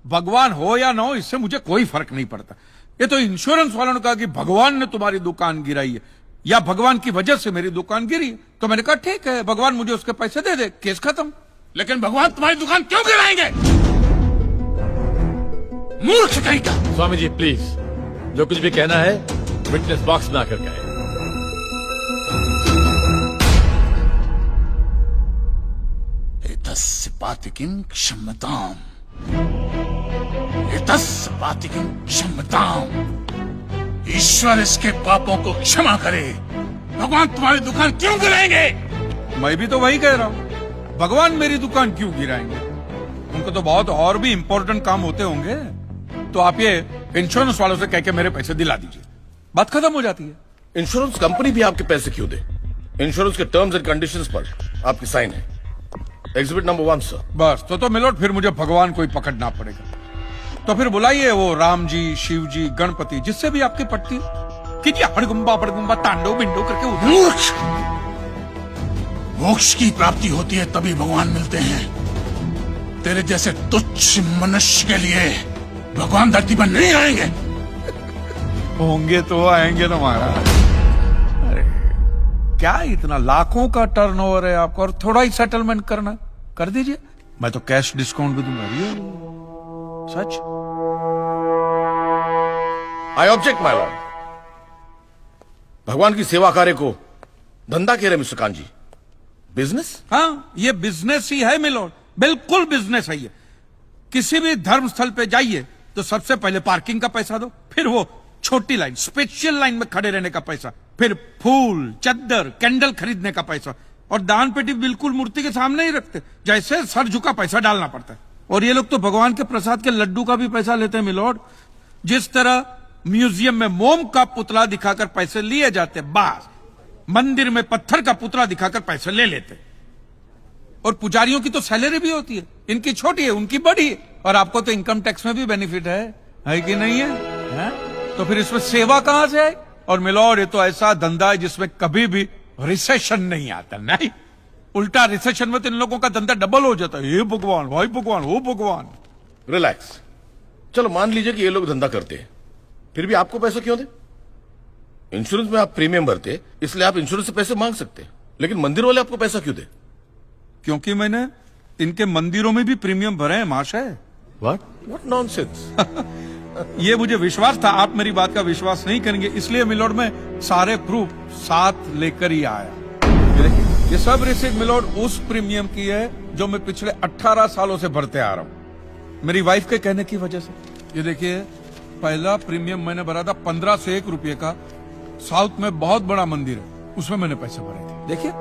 भगवान हो या ना हो इससे मुझे कोई फर्क नहीं पड़ता। ये तो इंश्योरेंस वालों ने कहा कि भगवान ने तुम्हारी दुकान गिराई है या भगवान की वजह से मेरी दुकान गिरी है, तो मैंने कहा ठीक है, भगवान मुझे उसके पैसे दे दे, केस खत्म। लेकिन भगवान तुम्हारी दुकान क्यों गिराएंगे? मूर्ख कहीं का। स्वामी जी प्लीज, जो कुछ भी कहना है विटनेस बॉक्स में आकर कहें। एतस्य पातिकीं क्षम्यताम्, एतस्य पातिकीं क्षम्यताम्। ईश्वर इसके पापों को क्षमा करे। भगवान तुम्हारी दुकान क्यों गिराएंगे? मैं भी तो वही कह रहा हूं, भगवान मेरी दुकान क्यों गिराएंगे? उनको तो बहुत और भी इंपॉर्टेंट काम होते होंगे। तो आप ये इंश्योरेंस वालों से कह के मेरे पैसे दिला दीजिए, बात खत्म हो जाती है। इंश्योरेंस कंपनी भी आपके पैसे क्यों दे? इंश्योरेंस के टर्म्स एंड कंडीशंस पर आपकी साइन है। Exhibit number 1 sir. बस तो मिलोट फिर मुझे भगवान को ही पकड़ना पड़ेगा। तो फिर बुलाइए वो राम जी, शिव जी, गणपति, जिससे भी आपकी पट्टी कीजिए, हड़गुम्बा तांडव बिंडो करके उधर। मूर्ख! मोक्ष की प्राप्ति होती है तभी भगवान मिलते हैं। तेरे जैसे तुच्छ मनुष्य के लिए भगवान धरती पर नहीं आएंगे। होंगे तो आएंगे ना महाराज। अरे क्या इतना लाखों का टर्नओवर है आपका, और थोड़ा ही सेटलमेंट करना, कर दीजिए, मैं तो कैश डिस्काउंट भी दूंगा। सच। I object my lord. भगवान की सेवा कार्य को धंधा कह रहे मिस्टर कांजी, बिजनेस? हाँ, ये बिजनेस ही है मिलोड, बिल्कुल बिजनेस है ये। किसी भी धर्म स्थल पे जाइए तो सबसे पहले पार्किंग का पैसा दो, फिर वो छोटी लाइन, स्पेशल लाइन में खड़े रहने का पैसा, फिर फूल, चद्दर, कैंडल खरीदने का पैसा, और दान पेटी बिल्कुल मूर्ति के सामने ही रखते, जैसे सर झुका पैसा डालना पड़ता है। और ये लोग तो भगवान के प्रसाद के लड्डू का भी पैसा लेते हैं मिलोड। जिस तरह म्यूजियम में मोम का पुतला दिखाकर पैसे लिए जाते, बस मंदिर में पत्थर का पुतला दिखाकर पैसे ले लेते। और पुजारियों की तो सैलरी भी होती है, इनकी छोटी है, उनकी बड़ी है। और आपको तो इनकम टैक्स में भी बेनिफिट है कि नहीं है? तो फिर इसमें सेवा कहां से है? और मिलोड ये तो ऐसा धंधा है जिसमें कभी भी रिसेशन नहीं आता। नहीं, उल्टा रिसेशन में तो इन लोगों का धंधा डबल हो जाता है। हे भगवान, भाई भगवान, हो भगवान। रिलैक्स। चलो मान लीजिए कि ये लोग धंधा करते हैं, फिर भी आपको पैसे क्यों दे? इंश्योरेंस में आप प्रीमियम भरते, इसलिए आप इंश्योरेंस से पैसे मांग सकते, लेकिन मंदिर वाले आपको पैसा क्यों दे? क्योंकि मैंने इनके मंदिरों में भी प्रीमियम भरे हैं महाशय। What nonsense? ये मुझे विश्वास था, आप मेरी बात का विश्वास नहीं करेंगे, इसलिए मिलोड में सारे प्रूफ साथ लेकर ही आया। ये सब रिसीट मिलोड उस प्रीमियम की है जो मैं पिछले 18 सालों से भरते आ रहा हूं, मेरी वाइफ के कहने की वजह से। ये देखिए, पहला प्रीमियम मैंने भरा था 15 से 1 रुपये का, साउथ में बहुत बड़ा मंदिर है, उसमें मैंने पैसे भरे थे। देखिए,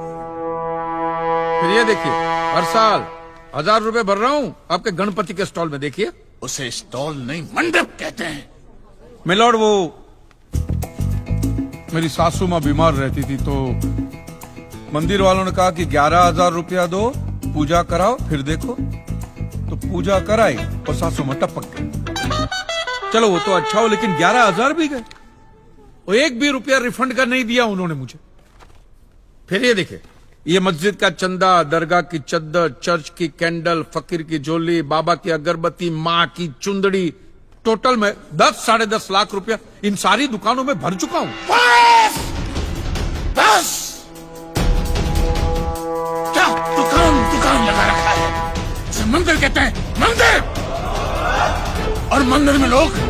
फिर ये देखिए, हर साल 1000 रुपए भर रहा हूं आपके गणपति के स्टॉल में। देखिए, उसे स्टॉल नहीं मंडप कहते हैं। मिलोड वो मेरी सासू मां बीमार रहती थी, तो मंदिर वालों ने कहा कि 11,000 रुपया दो, पूजा कराओ, फिर देखो। तो पूजा कराई और सासू मां टपक गई। चलो वो तो अच्छा हो, लेकिन 11,000 भी गए, और 1 भी रुपया रिफंड का नहीं दिया उन्होंने मुझे। फिर ये देखिए, ये मस्जिद का चंदा, दरगाह की चद्दर, चर्च की कैंडल, फकीर की झोली, बाबा की अगरबत्ती, माँ की चुंदड़ी, टोटल में 10-10.5 लाख रुपया इन सारी दुकानों में भर चुका हूं। बस! क्या दुकान लगा रखा है? इसे मंदिर कहते हैं, मंदिर! और मंदिर में लोग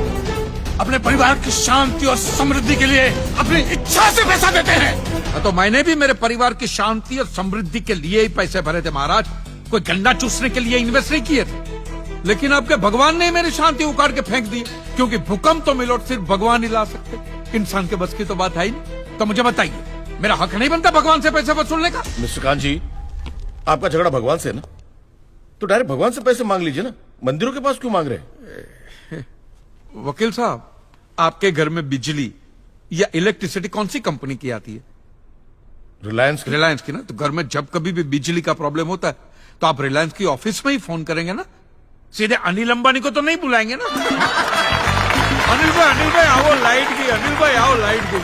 अपने परिवार की शांति और समृद्धि के लिए अपनी इच्छा से पैसा देते हैं। तो मैंने भी मेरे परिवार की शांति और समृद्धि के लिए ही पैसे भरे थे महाराज, कोई गन्ना चूसने के लिए इन्वेस्ट नहीं किए थे। लेकिन आपके भगवान ने मेरी शांति उखाड़ के फेंक दी, क्योंकि भूकंप तो मिलोड सिर्फ भगवान ही ला सकते, इंसान के बस की तो बात है ही नहीं। तो मुझे बताइए, मेरा हक नहीं बनता भगवान से पैसे वसूलने का? मिस्टर कांत जी, आपका झगड़ा भगवान से है ना, तो डायरेक्ट भगवान से पैसे मांग लीजिए ना, मंदिरों के पास क्यों मांग रहे हैं? वकील साहब, आपके घर में बिजली या इलेक्ट्रिसिटी कौन सी कंपनी की आती है? रिलायंस की ना। तो घर में जब कभी भी बिजली का प्रॉब्लम होता है तो आप रिलायंस की ऑफिस में ही फोन करेंगे ना, सीधे अनिल अंबानी को तो नहीं बुलाएंगे ना। अनिल भाई आओ लाइट की, अनिल भाई आओ लाइट की।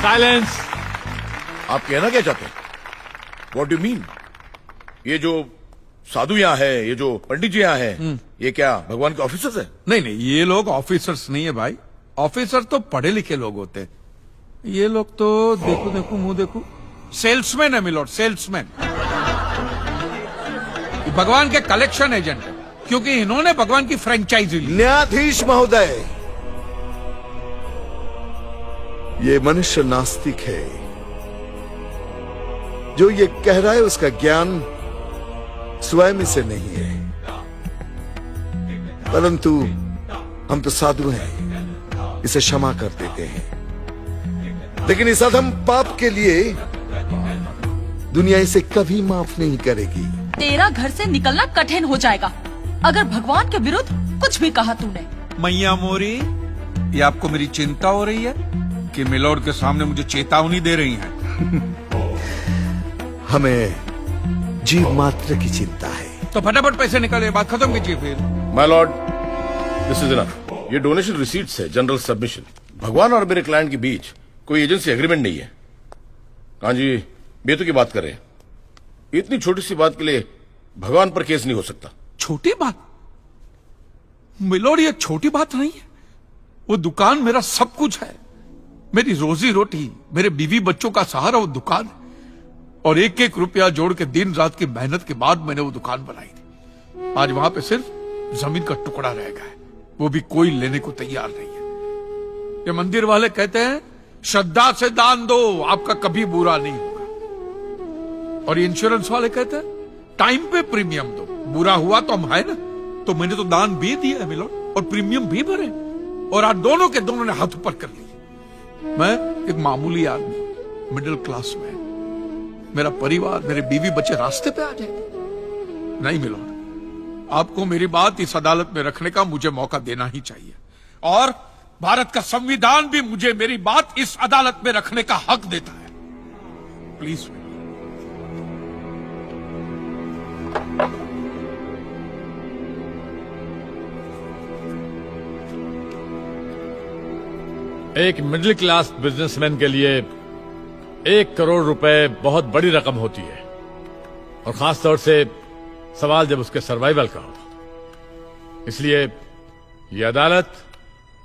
साइलेंस। आप कहना क्या चाहते हैं? What do mean? ये जो साधु यहाँ है, ये जो पंडित जी यहाँ है, ये क्या भगवान के ऑफिसर्स है? नहीं नहीं, ये लोग ऑफिसर्स नहीं है भाई। ऑफिसर तो पढ़े लिखे लोग होते हैं। ये लोग तो देखो देखो मुंह देखो, सेल्समैन है मिलोड, सेल्समैन। भगवान के कलेक्शन एजेंट है, क्योंकि इन्होंने भगवान की फ्रेंचाइजी ली। न्यायाधीश महोदय, ये मनुष्य नास्तिक है। जो ये कह रहा है उसका ज्ञान स्वयं से नहीं है, परंतु हम तो साधु हैं, इसे क्षमा कर देते हैं। लेकिन इस अधम पाप के लिए दुनिया इसे कभी माफ नहीं करेगी। तेरा घर से निकलना कठिन हो जाएगा अगर भगवान के विरुद्ध कुछ भी कहा तूने। मैया मोरी, ये आपको मेरी चिंता हो रही है कि मिलोड के सामने मुझे चेतावनी दे रही हैं? हमें जीव मात्र की चिंता है। तो फटाफट पैसे निकाले, बात खत्म कीजिए फिर। My Lord, this is enough. ये डोनेशन रिसीट्स है, जनरल सबमिशन। भगवान और मेरे क्लाइंट के बीच कोई एजेंसी एग्रीमेंट नहीं है। हाँ जी, बेतु की बात कर रहे हैं। इतनी छोटी सी बात के लिए भगवान पर केस नहीं हो सकता। छोटी बात मिलोड, ये छोटी बात नहीं है। वो दुकान मेरा सब कुछ है, मेरी रोजी रोटी, मेरे बीवी बच्चों का सहारा वो दुकान है। और एक एक रुपया जोड़ के दिन रात की मेहनत के बाद मैंने वो दुकान बनाई थी। आज वहां पे सिर्फ जमीन का टुकड़ा रह गया है, वो भी कोई लेने को तैयार नहीं है। ये मंदिर वाले कहते हैं श्रद्धा से दान दो, आपका कभी बुरा नहीं होगा। और ये इंश्योरेंस वाले कहते हैं टाइम पे प्रीमियम दो, बुरा हुआ तो हम है ना। तो मैंने तो दान भी दिया है मिलोड, और प्रीमियम भी भरे, और आज दोनों के दोनों ने हाथ ऊपर कर लिए। मैं एक मामूली आदमी, मिडिल क्लास मैन, मेरा परिवार, मेरे बीवी बच्चे रास्ते पे आ जाए। नहीं मिलोड, आपको मेरी बात इस अदालत में रखने का मुझे मौका देना ही चाहिए, और भारत का संविधान भी मुझे मेरी बात इस अदालत में रखने का हक देता है। प्लीज। एक मिडिल क्लास बिजनेसमैन के लिए 1 करोड़ रुपए बहुत बड़ी रकम होती है, और खास तौर से सवाल जब उसके सर्वाइवल का हो। इसलिए ये अदालत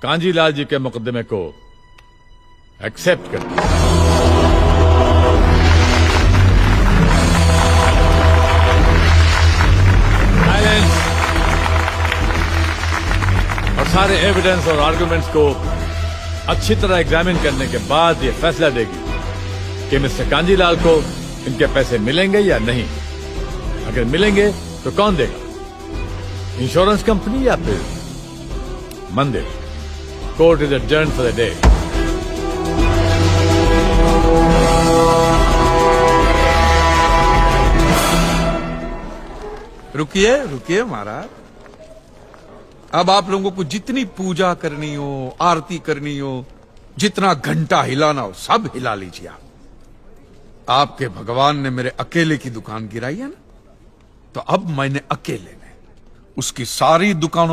कांजीलाल जी के मुकदमे को एक्सेप्ट करती है। साइलेंस। और सारे एविडेंस और आर्गुमेंट्स को अच्छी तरह एग्जामिन करने के बाद ये फैसला देगी कि मिस्टर कांजीलाल को इनके पैसे मिलेंगे या नहीं। अगर मिलेंगे तो कौन देगा, इंश्योरेंस कंपनी या फिर मंदिर? Court is adjourned for the day. रुकिए रुकिए महाराज, अब आप लोगों को जितनी पूजा करनी हो, आरती करनी हो, जितना घंटा हिलाना हो, सब हिला लीजिए। आपके भगवान ने मेरे अकेले की दुकान गिराई है ना, तो अब मैंने अकेले ने उसकी सारी दुकानों